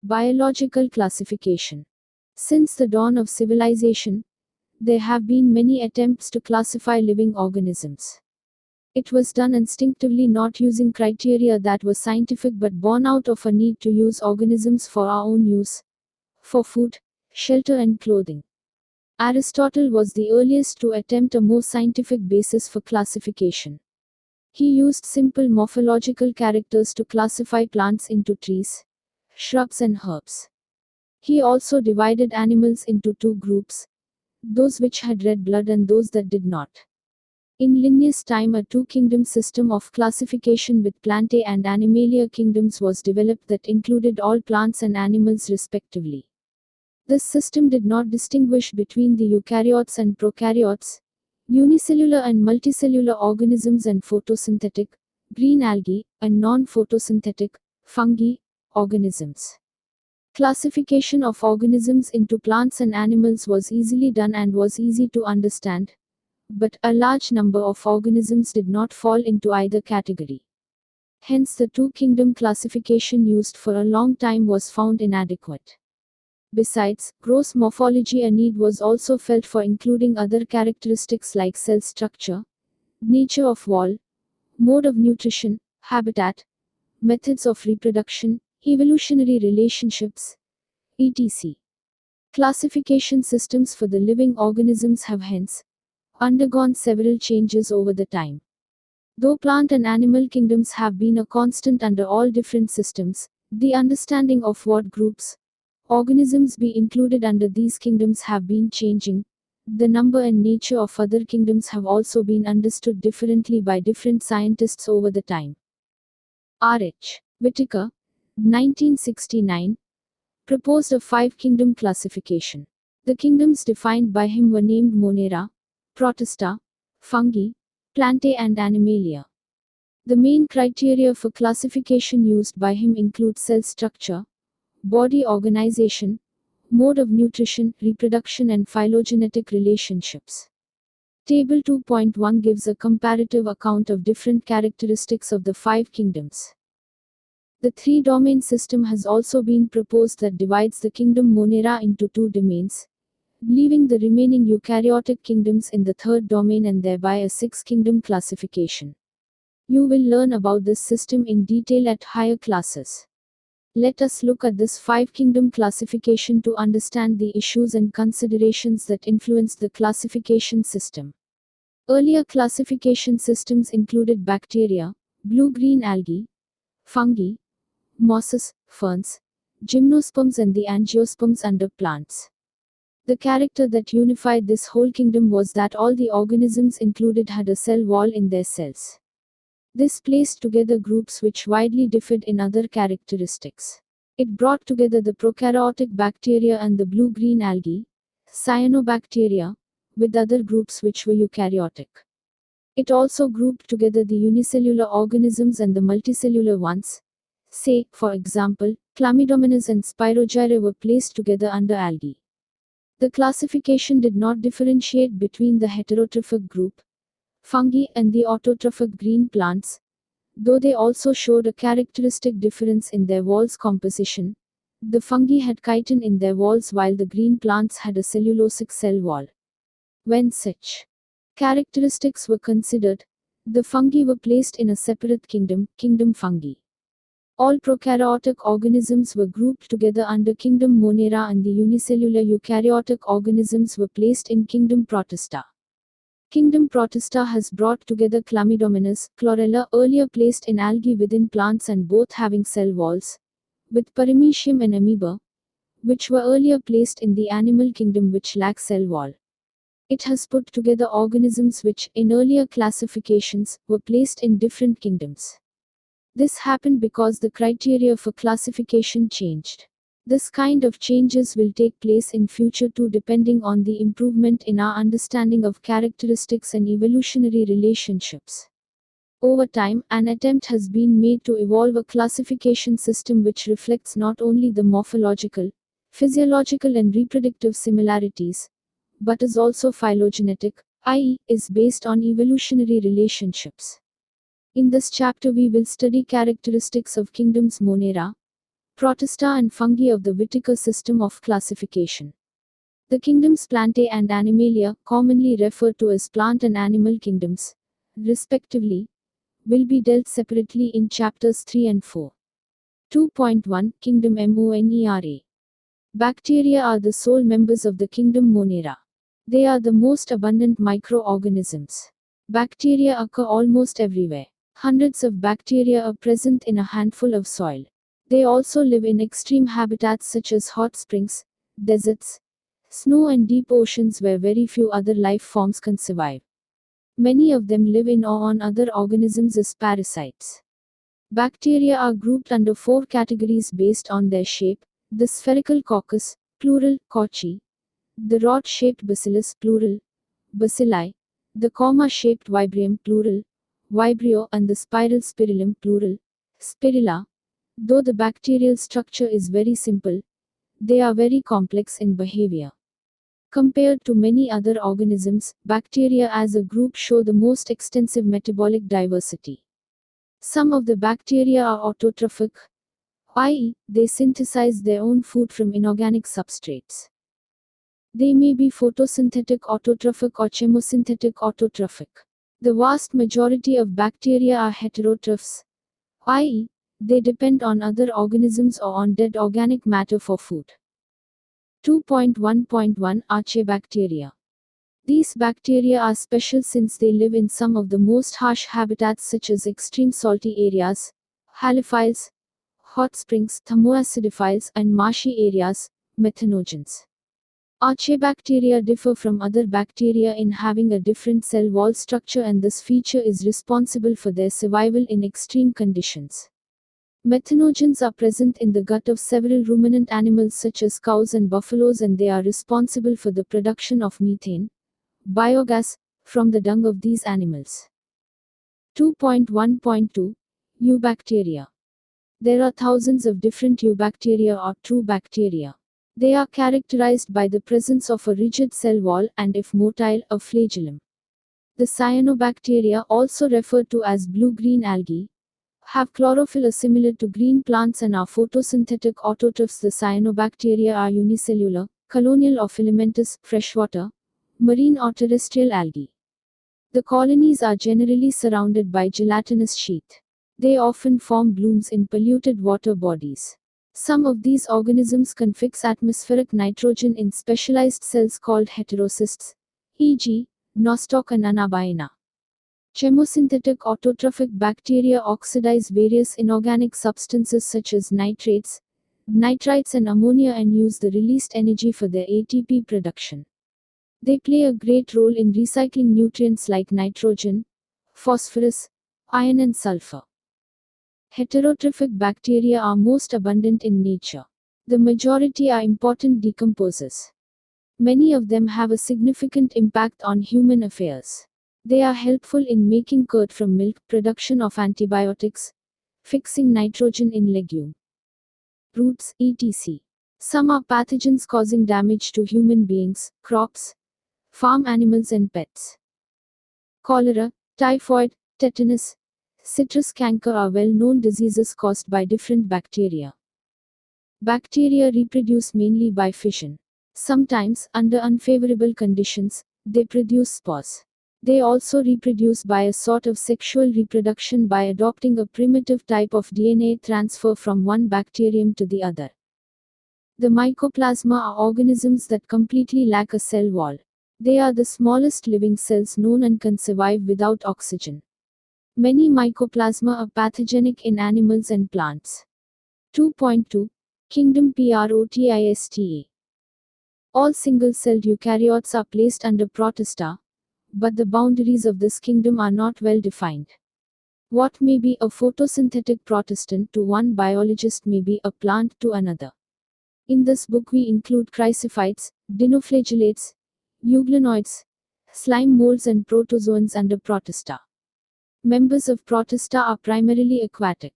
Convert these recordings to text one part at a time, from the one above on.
Biological classification. Since the dawn of civilization, there have been many attempts to classify living organisms. It was done instinctively, not using criteria that were scientific but born out of a need to use organisms for our own use, for food, shelter and clothing. Aristotle was the earliest to attempt a more scientific basis for classification. He used simple morphological characters to classify plants into trees, shrubs and herbs. He also divided animals into two groups, those which had red blood and those that did not. In Linnaeus' time, a two-kingdom system of classification with Plantae and Animalia kingdoms was developed that included all plants and animals respectively. This system did not distinguish between the eukaryotes and prokaryotes, unicellular and multicellular organisms and photosynthetic, green algae, and non-photosynthetic, fungi, organisms. Classification of organisms into plants and animals was easily done and was easy to understand, but a large number of organisms did not fall into either category. Hence the two-kingdom classification used for a long time was found inadequate. Besides, gross morphology, a need was also felt for including other characteristics like cell structure, nature of wall, mode of nutrition, habitat, methods of reproduction, evolutionary relationships, etc. Classification systems for the living organisms have hence undergone several changes over the time. Though plant and animal kingdoms have been a constant under all different systems, the understanding of what groups, organisms be included under these kingdoms have been changing. The number and nature of other kingdoms have also been understood differently by different scientists over the time. R.H. Whittaker, 1969, proposed a five-kingdom classification. The kingdoms defined by him were named Monera, Protista, Fungi, Plantae and Animalia. The main criteria for classification used by him include cell structure, body organization, mode of nutrition, reproduction and phylogenetic relationships. Table 2.1 gives a comparative account of different characteristics of the five kingdoms. The three-domain system has also been proposed that divides the kingdom Monera into two domains, leaving the remaining eukaryotic kingdoms in the third domain and thereby a six-kingdom classification. You will learn about this system in detail at higher classes. Let us look at this five-kingdom classification to understand the issues and considerations that influenced the classification system. Earlier classification systems included bacteria, blue-green algae, fungi, mosses, ferns, gymnosperms and the angiosperms under plants. The character that unified this whole kingdom was that all the organisms included had a cell wall in their cells. This placed together groups which widely differed in other characteristics. It brought together the prokaryotic bacteria and the blue-green algae, cyanobacteria, with other groups which were eukaryotic. It also grouped together the unicellular organisms and the multicellular ones. Say, for example, Chlamydomonas and Spirogyra were placed together under algae. The classification did not differentiate between the heterotrophic group, fungi, and the autotrophic green plants, though they also showed a characteristic difference in their walls composition. The fungi had chitin in their walls while the green plants had a cellulosic cell wall. When such characteristics were considered, the fungi were placed in a separate kingdom, Kingdom Fungi. All prokaryotic organisms were grouped together under Kingdom Monera and the unicellular eukaryotic organisms were placed in Kingdom Protista. Kingdom Protista has brought together Chlamydomonas, chlorella, earlier placed in algae within plants and both having cell walls, with Paramecium and amoeba, which were earlier placed in the animal kingdom which lack cell wall. It has put together organisms which, in earlier classifications, were placed in different kingdoms. This happened because the criteria for classification changed. This kind of changes will take place in future too, depending on the improvement in our understanding of characteristics and evolutionary relationships. Over time, an attempt has been made to evolve a classification system which reflects not only the morphological, physiological and reproductive similarities, but is also phylogenetic, i.e., is based on evolutionary relationships. In this chapter we will study characteristics of kingdoms Monera, Protista and fungi of the Whittaker system of classification. The kingdoms Plantae and Animalia, commonly referred to as plant and animal kingdoms, respectively, will be dealt separately in chapters 3 and 4. 2.1 Kingdom Monera. Bacteria are the sole members of the kingdom Monera. They are the most abundant microorganisms. Bacteria occur almost everywhere. Hundreds of bacteria are present in a handful of soil. They also live in extreme habitats such as hot springs, deserts, snow and deep oceans where very few other life forms can survive. Many of them live in or on other organisms as parasites. Bacteria are grouped under 4 categories based on their shape: the spherical coccus, plural, cocci; the rod-shaped bacillus, plural, bacilli; the comma-shaped vibrium, plural, vibrio; and the spiral spirillum, plural, spirilla. Though the bacterial structure is very simple, they are very complex in behavior. Compared to many other organisms, bacteria as a group show the most extensive metabolic diversity. Some of the bacteria are autotrophic, i.e., they synthesize their own food from inorganic substrates. They may be photosynthetic autotrophic or chemosynthetic autotrophic. The vast majority of bacteria are heterotrophs, i.e., they depend on other organisms or on dead organic matter for food. 2.1.1 Arche Bacteria. These bacteria are special since they live in some of the most harsh habitats such as extreme salty areas, halophiles, hot springs, thermoacidophiles, and marshy areas, methanogens. Arche bacteria differ from other bacteria in having a different cell wall structure, and this feature is responsible for their survival in extreme conditions. Methanogens are present in the gut of several ruminant animals such as cows and buffaloes, and they are responsible for the production of methane, biogas, from the dung of these animals. 2.1.2 Eubacteria. There are thousands of different eubacteria or true bacteria. They are characterized by the presence of a rigid cell wall and, if motile, a flagellum. The cyanobacteria, also referred to as blue-green algae, have chlorophyll similar to green plants and are photosynthetic autotrophs. The cyanobacteria are unicellular, colonial or filamentous, freshwater, marine or terrestrial algae. The colonies are generally surrounded by gelatinous sheath. They often form blooms in polluted water bodies. Some of these organisms can fix atmospheric nitrogen in specialized cells called heterocysts, e.g., nostoc and anabaena. Chemosynthetic autotrophic bacteria oxidize various inorganic substances such as nitrates, nitrites and ammonia and use the released energy for their ATP production. They play a great role in recycling nutrients like nitrogen, phosphorus, iron and sulfur. Heterotrophic bacteria are most abundant in nature. The majority are important decomposers. Many of them have a significant impact on human affairs. They are helpful in making curd from milk, production of antibiotics, fixing nitrogen in legume roots, etc. Some are pathogens causing damage to human beings, crops, farm animals and pets. Cholera, typhoid, tetanus, citrus canker are well-known diseases caused by different bacteria. Bacteria reproduce mainly by fission. Sometimes, under unfavorable conditions, they produce spores. They also reproduce by a sort of sexual reproduction by adopting a primitive type of DNA transfer from one bacterium to the other. The mycoplasma are organisms that completely lack a cell wall. They are the smallest living cells known and can survive without oxygen. Many mycoplasma are pathogenic in animals and plants. 2.2 Kingdom Protista. All single-celled eukaryotes are placed under Protista, but the boundaries of this kingdom are not well defined. What may be a photosynthetic protestant to one biologist may be a plant to another. In this book we include Chrysophytes, Dinoflagellates, Euglenoids, slime molds and protozoans under Protista. Members of Protista are primarily aquatic.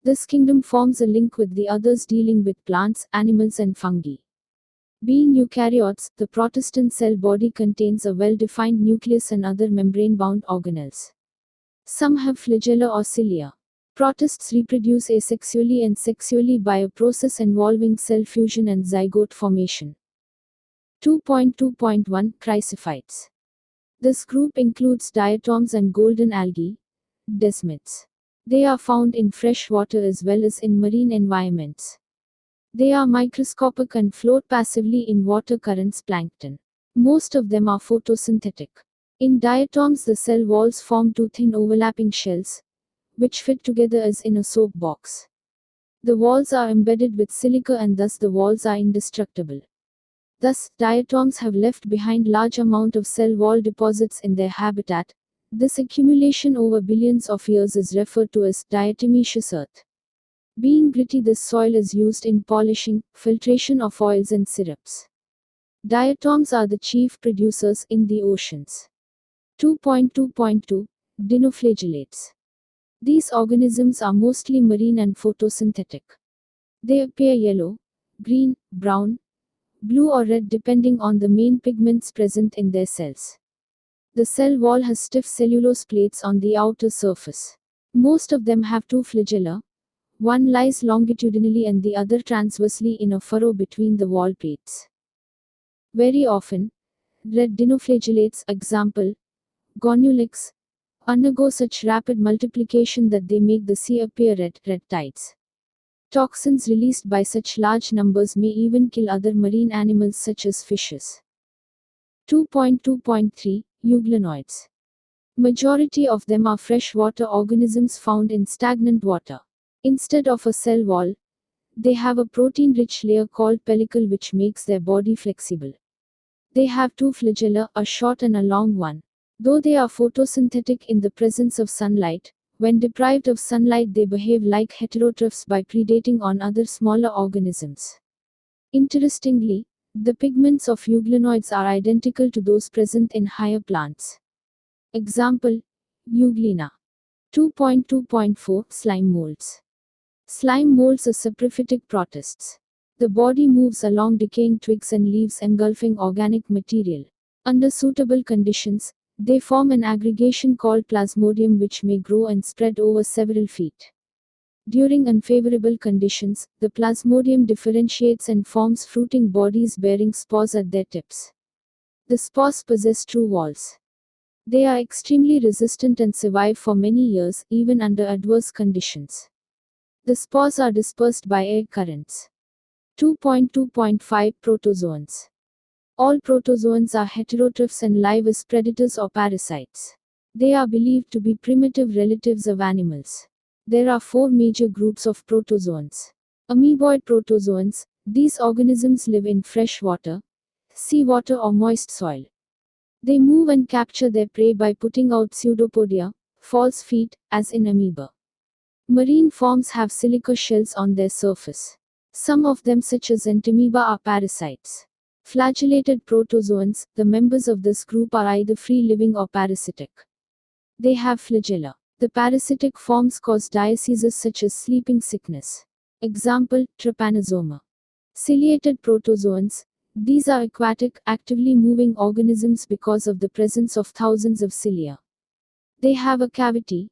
This kingdom forms a link with the others dealing with plants, animals and fungi. Being eukaryotes, the protestant cell body contains a well-defined nucleus and other membrane-bound organelles. Some have flagella or cilia. Protists reproduce asexually and sexually by a process involving cell fusion and zygote formation. 2.2.1 Chrysophytes. This group includes diatoms and golden algae, desmids. They are found in fresh water as well as in marine environments. They are microscopic and float passively in water currents plankton. Most of them are photosynthetic. In diatoms, the cell walls form two thin overlapping shells, which fit together as in a soap box. The walls are embedded with silica and thus the walls are indestructible. Thus, diatoms have left behind large amount of cell wall deposits in their habitat. This accumulation over billions of years is referred to as diatomaceous earth. Being gritty, this soil is used in polishing, filtration of oils and syrups. Diatoms are the chief producers in the oceans. 2.2.2 Dinoflagellates. These organisms are mostly marine and photosynthetic. They appear yellow, green, brown, blue or red depending on the main pigments present in their cells. The cell wall has stiff cellulose plates on the outer surface. Most of them have two flagella. One lies longitudinally and the other transversely in a furrow between the wall plates. Very often, red dinoflagellates, example, Gonulix, undergo such rapid multiplication that they make the sea appear red tides. Toxins released by such large numbers may even kill other marine animals such as fishes. 2.2.3 Euglenoids. Majority of them are freshwater organisms found in stagnant water. Instead of a cell wall, they have a protein-rich layer called pellicle which makes their body flexible. They have two flagella, a short and a long one. Though they are photosynthetic in the presence of sunlight, when deprived of sunlight they behave like heterotrophs by predating on other smaller organisms. Interestingly, the pigments of euglenoids are identical to those present in higher plants. Example, Euglena. 2.2.4 Slime molds. Slime molds are saprophytic protists. The body moves along decaying twigs and leaves engulfing organic material. Under suitable conditions, they form an aggregation called plasmodium which may grow and spread over several feet. During unfavorable conditions, the plasmodium differentiates and forms fruiting bodies bearing spores at their tips. The spores possess true walls. They are extremely resistant and survive for many years, even under adverse conditions. The spores are dispersed by air currents. 2.2.5 Protozoans. All protozoans are heterotrophs and live as predators or parasites. They are believed to be primitive relatives of animals. There are four major groups of protozoans. Amoeboid protozoans, these organisms live in fresh water, seawater or moist soil. They move and capture their prey by putting out pseudopodia, false feet, as in amoeba. Marine forms have silica shells on their surface. Some of them such as entamoeba are parasites. Flagellated protozoans, the members of this group are either free-living or parasitic. They have flagella. The parasitic forms cause diseases such as sleeping sickness. Example, trypanosoma. Ciliated protozoans, these are aquatic, actively moving organisms because of the presence of thousands of cilia. They have a cavity,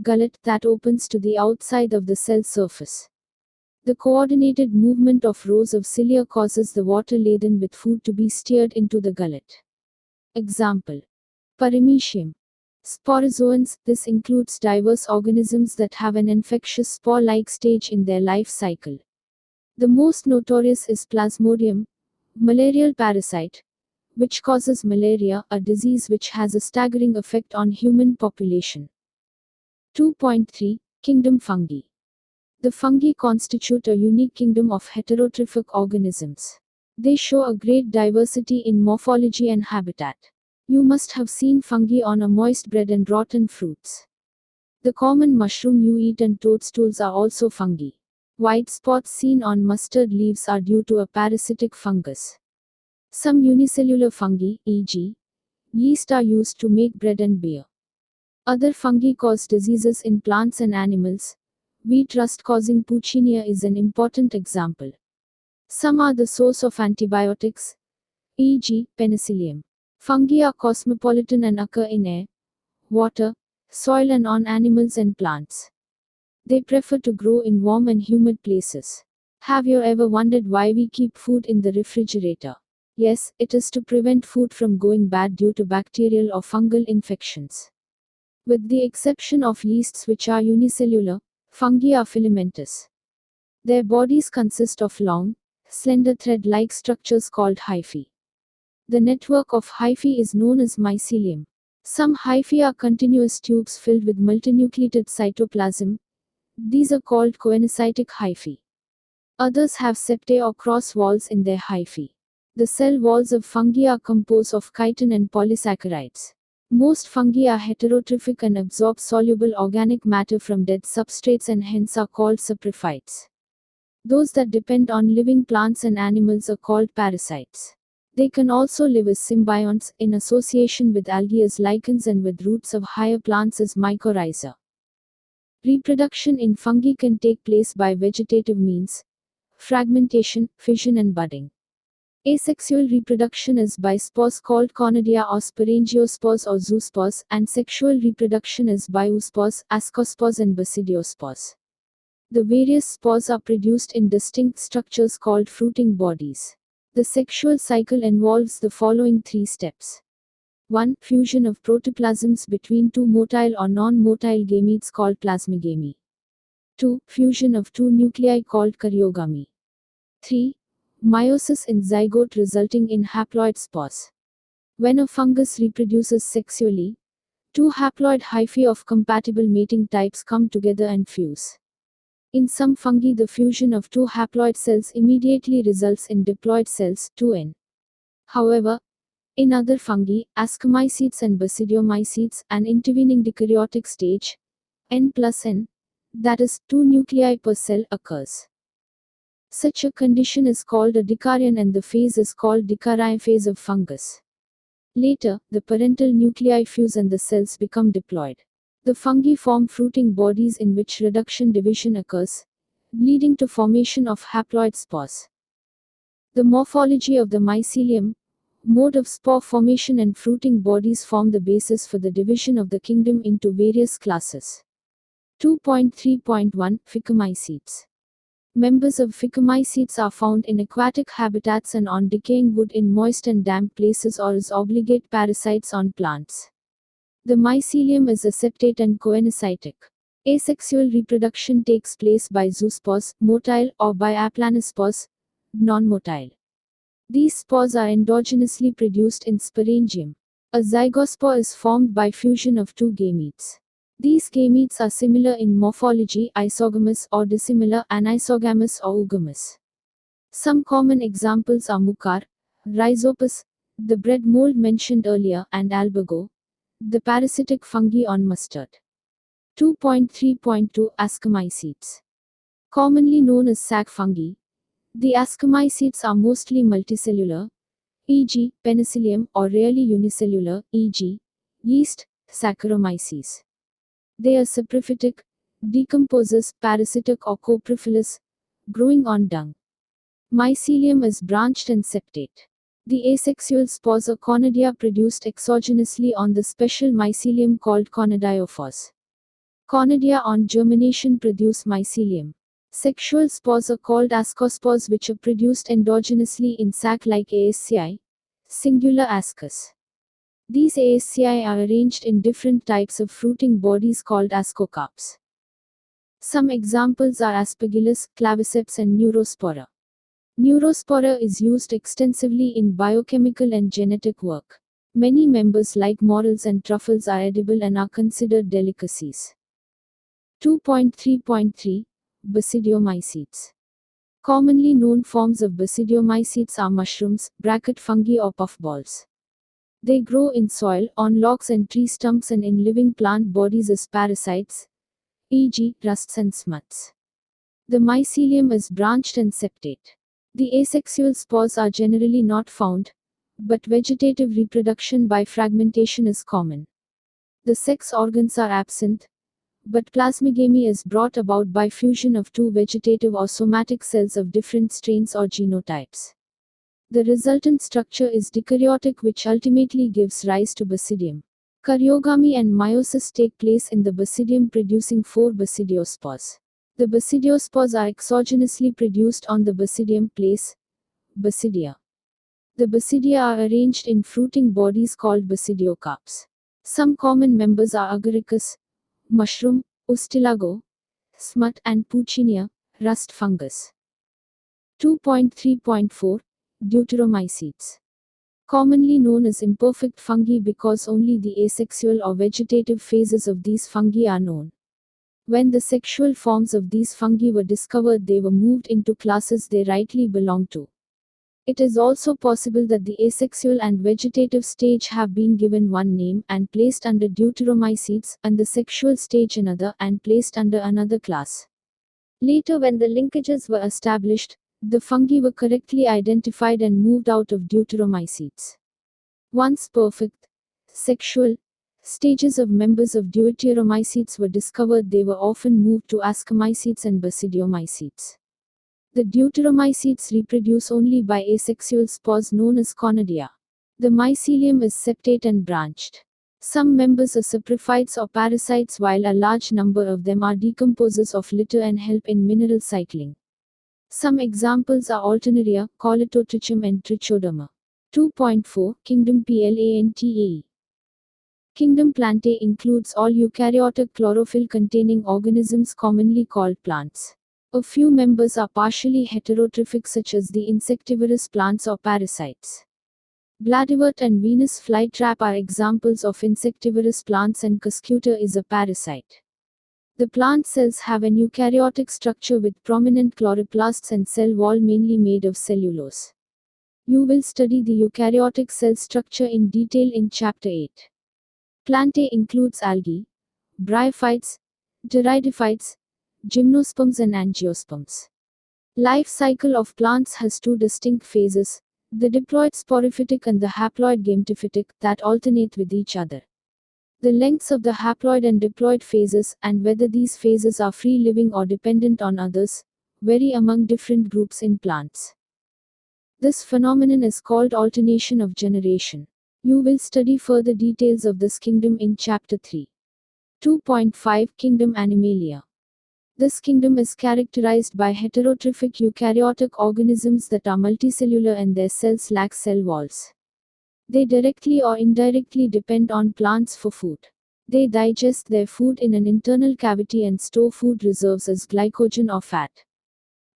gullet, that opens to the outside of the cell surface. The coordinated movement of rows of cilia causes the water laden with food to be steered into the gullet. Example, Paramecium. Sporozoans, this includes diverse organisms that have an infectious spore-like stage in their life cycle. The most notorious is Plasmodium, malarial parasite, which causes malaria, a disease which has a staggering effect on human population. 2.3 Kingdom Fungi. The fungi constitute a unique kingdom of heterotrophic organisms. They show a great diversity in morphology and habitat. You must have seen fungi on a moist bread and rotten fruits. The common mushroom you eat and toadstools are also fungi. White spots seen on mustard leaves are due to a parasitic fungus. Some unicellular fungi, e.g., yeast, are used to make bread and beer. Other fungi cause diseases in plants and animals. Wheat rust causing Puccinia is an important example. Some are the source of antibiotics, e.g., penicillium. Fungi are cosmopolitan and occur in air, water, soil and on animals and plants. They prefer to grow in warm and humid places. Have you ever wondered why we keep food in the refrigerator? Yes, it is to prevent food from going bad due to bacterial or fungal infections. With the exception of yeasts, which are unicellular, fungi are filamentous. Their bodies consist of long, slender thread-like structures called hyphae. The network of hyphae is known as mycelium. Some hyphae are continuous tubes filled with multinucleated cytoplasm. These are called coenocytic hyphae. Others have septae or cross walls in their hyphae. The cell walls of fungi are composed of chitin and polysaccharides. Most fungi are heterotrophic and absorb soluble organic matter from dead substrates and hence are called saprophytes. Those that depend on living plants and animals are called parasites. They can also live as symbionts, in association with algae as lichens and with roots of higher plants as mycorrhiza. Reproduction in fungi can take place by vegetative means: fragmentation, fission and budding. Asexual reproduction is by spores called conidia or sporangiospores or zoospores, and sexual reproduction is by oospores, ascospores and basidiospores. The various spores are produced in distinct structures called fruiting bodies. The sexual cycle involves the following 3 steps. 1. Fusion of protoplasms between 2 motile or non-motile gametes called plasmigamy. 2. Fusion of 2 nuclei called karyogamy. 3. Meiosis in zygote resulting in haploid spores. When a fungus reproduces sexually, 2 haploid hyphae of compatible mating types come together and fuse. In some fungi, the fusion of 2 haploid cells immediately results in diploid cells, 2N. However, in other fungi, Ascomycetes and Basidiomycetes, an intervening dikaryotic stage, N plus N, that is, 2 nuclei per cell, occurs. Such a condition is called a dikaryon and the phase is called dikaryophase of fungus. Later, the parental nuclei fuse and the cells become diploid. The fungi form fruiting bodies in which reduction division occurs, leading to formation of haploid spores. The morphology of the mycelium, mode of spore formation and fruiting bodies form the basis for the division of the kingdom into various classes. 2.3.1 Ficumi Seeds. Members of Ficumi Seeds are found in aquatic habitats and on decaying wood in moist and damp places or as obligate parasites on plants. The mycelium is aseptate and coenocytic. Asexual reproduction takes place by zoospores, motile, or by aplanospores, non-motile. These spores are endogenously produced in sporangium. A zygospore is formed by fusion of 2 gametes. These gametes are similar in morphology, isogamous, or dissimilar, anisogamous or oogamous. Some common examples are mucar, rhizopus, the bread mold mentioned earlier, and albago, the parasitic fungi on mustard. 2.3.2 Ascomycetes. Commonly known as sac fungi, the Ascomycetes are mostly multicellular, e.g., penicillium, or rarely unicellular, e.g., yeast, Saccharomyces. They are saprophytic, decomposers, parasitic or coprophilous, growing on dung. Mycelium is branched and septate. The asexual spores or conidia produced exogenously on the special mycelium called conidiophores. Conidia on germination produce mycelium. Sexual spores are called ascospores, which are produced endogenously in sac like ASCI, singular ascus. These ASCI are arranged in different types of fruiting bodies called ascocarps. Some examples are Aspergillus, claviceps and Neurospora. Neurospora is used extensively in biochemical and genetic work. Many members like morels and truffles are edible and are considered delicacies. 2.3.3 Basidiomycetes. Commonly known forms of Basidiomycetes are mushrooms, bracket fungi or puffballs. They grow in soil, on logs and tree stumps and in living plant bodies as parasites, e.g., rusts and smuts. The mycelium is branched and septate. The asexual spores are generally not found, but vegetative reproduction by fragmentation is common. The sex organs are absent, but plasmigamy is brought about by fusion of 2 vegetative or somatic cells of different strains or genotypes. The resultant structure is dikaryotic, which ultimately gives rise to basidium. Karyogamy and meiosis take place in the basidium, producing 4 basidiospores. The basidiospores are exogenously produced on the basidium place, basidia. The basidia are arranged in fruiting bodies called basidiocarps. Some common members are agaricus, mushroom, ustilago, smut, and Puccinia, rust fungus. 2.3.4 Deuteromycetes. Commonly known as imperfect fungi because only the asexual or vegetative phases of these fungi are known. When the sexual forms of these fungi were discovered, they were moved into classes they rightly belong to. It is also possible that the asexual and vegetative stage have been given one name and placed under Deuteromycetes, and the sexual stage another and placed under another class. Later, when the linkages were established, the fungi were correctly identified and moved out of Deuteromycetes. Once perfect, sexual stages of members of Deuteromycetes were discovered, they were often moved to Ascomycetes and Basidiomycetes. The Deuteromycetes reproduce only by asexual spores known as conidia. The mycelium is septate and branched. Some members are saprophytes or parasites, while a large number of them are decomposers of litter and help in mineral cycling. Some examples are Alternaria, Colletotrichum and Trichoderma. 2.4 Kingdom Plantae. Kingdom Plantae includes all eukaryotic chlorophyll-containing organisms commonly called plants. A few members are partially heterotrophic, such as the insectivorous plants or parasites. Bladywort and Venus flytrap are examples of insectivorous plants, and Cuscuta is a parasite. The plant cells have an eukaryotic structure with prominent chloroplasts and cell wall mainly made of cellulose. You will study the eukaryotic cell structure in detail in Chapter 8. Plantae includes algae, bryophytes, pteridophytes, gymnosperms and angiosperms. Life cycle of plants has 2 distinct phases, the diploid sporophytic and the haploid gametophytic, that alternate with each other. The lengths of the haploid and diploid phases, and whether these phases are free-living or dependent on others, vary among different groups in plants. This phenomenon is called alternation of generation. You will study further details of this kingdom in Chapter 3. 2.5 Kingdom Animalia. This kingdom is characterized by heterotrophic eukaryotic organisms that are multicellular and their cells lack cell walls. They directly or indirectly depend on plants for food. They digest their food in an internal cavity and store food reserves as glycogen or fat.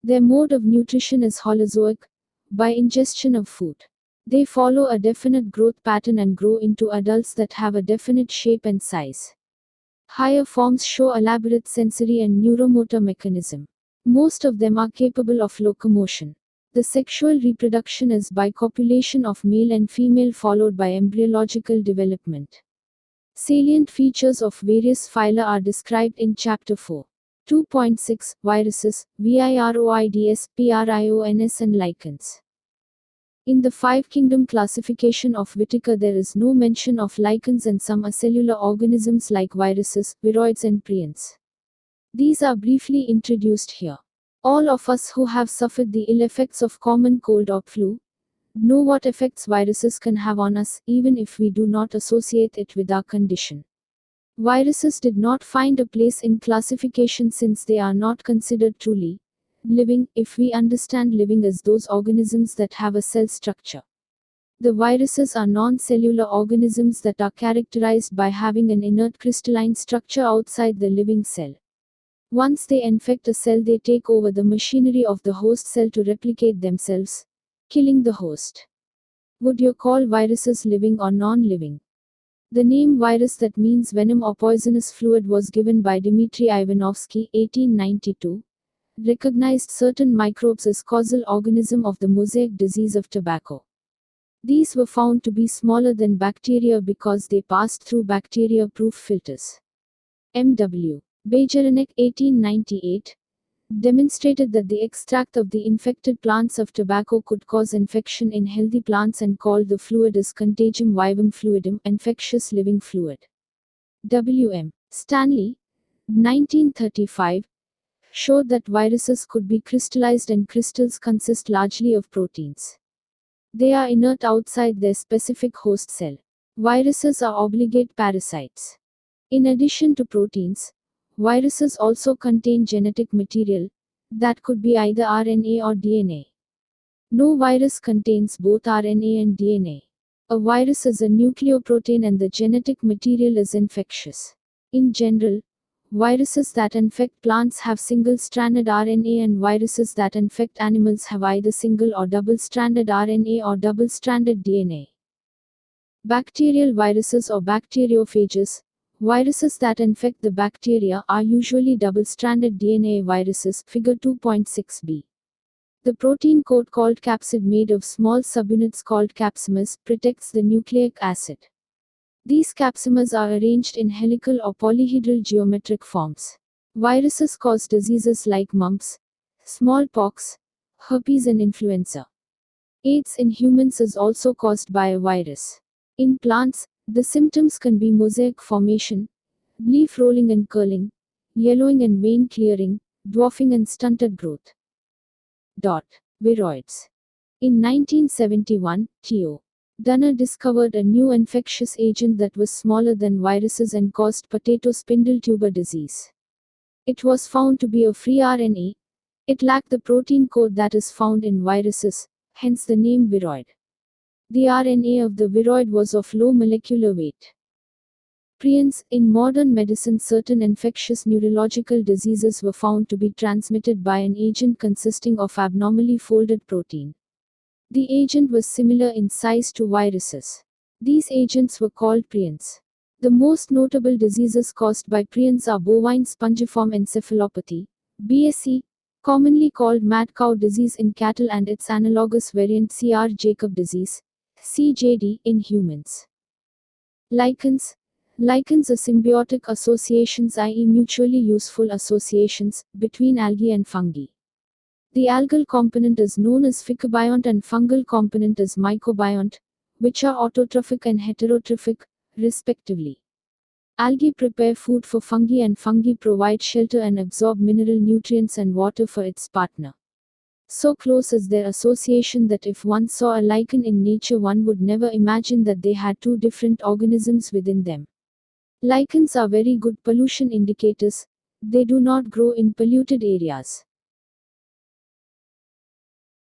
Their mode of nutrition is holozoic, by ingestion of food. They follow a definite growth pattern and grow into adults that have a definite shape and size. Higher forms show elaborate sensory and neuromotor mechanism. Most of them are capable of locomotion. The sexual reproduction is by copulation of male and female followed by embryological development. Salient features of various phyla are described in Chapter 4. 2.6 Viruses, Viroids, Prions and lichens. In the 5-kingdom classification of Whittaker there is no mention of lichens and some acellular organisms like viruses, viroids and prions. These are briefly introduced here. All of us who have suffered the ill effects of common cold or flu know what effects viruses can have on us, even if we do not associate it with our condition. Viruses did not find a place in classification since they are not considered truly living, if we understand living as those organisms that have a cell structure. The viruses are non-cellular organisms that are characterized by having an inert crystalline structure outside the living cell. Once they infect a cell, they take over the machinery of the host cell to replicate themselves, killing the host. Would you call viruses living or non-living? The name virus, that means venom or poisonous fluid, was given by Dmitry Ivanovsky, 1892. Recognized certain microbes as causal organism of the mosaic disease of tobacco. These were found to be smaller than bacteria because they passed through bacteria-proof filters. M.W. Bajaranek, 1898, demonstrated that the extract of the infected plants of tobacco could cause infection in healthy plants and called the fluid as contagium vivum fluidum, infectious living fluid. W.M. Stanley, 1935, showed that viruses could be crystallized, and crystals consist largely of proteins. They are inert outside their specific host cell. Viruses are obligate parasites. In addition to proteins, viruses also contain genetic material that could be either RNA or DNA. No virus contains both RNA and DNA. A virus is a nucleoprotein and the genetic material is infectious. In general, viruses that infect plants have single-stranded RNA and viruses that infect animals have either single or double-stranded RNA or double-stranded DNA. Bacterial viruses or bacteriophages, viruses that infect the bacteria, are usually double-stranded DNA viruses, figure 2.6b. The protein coat called capsid made of small subunits called capsomers protects the nucleic acid. These capsomers are arranged in helical or polyhedral geometric forms. Viruses cause diseases like mumps, smallpox, herpes and influenza. AIDS in humans is also caused by a virus. In plants, the symptoms can be mosaic formation, leaf rolling and curling, yellowing and vein clearing, dwarfing and stunted growth. Viroids. In 1971, Theo Dunner discovered a new infectious agent that was smaller than viruses and caused potato spindle tuber disease. It was found to be a free RNA. It lacked the protein coat that is found in viruses, hence the name viroid. The RNA of the viroid was of low molecular weight. Prions. In modern medicine, certain infectious neurological diseases were found to be transmitted by an agent consisting of abnormally folded protein. The agent was similar in size to viruses. These agents were called prions. The most notable diseases caused by prions are bovine spongiform encephalopathy, BSE, commonly called mad cow disease in cattle, and its analogous variant C.R. Jacob disease, CJD, in humans. Lichens. Lichens are symbiotic associations, i.e. mutually useful associations, between algae and fungi. The algal component is known as phycobiont and fungal component is mycobiont, which are autotrophic and heterotrophic, respectively. Algae prepare food for fungi and fungi provide shelter and absorb mineral nutrients and water for its partner. So close is their association that if one saw a lichen in nature, one would never imagine that they had two different organisms within them. Lichens are very good pollution indicators. They do not grow in polluted areas.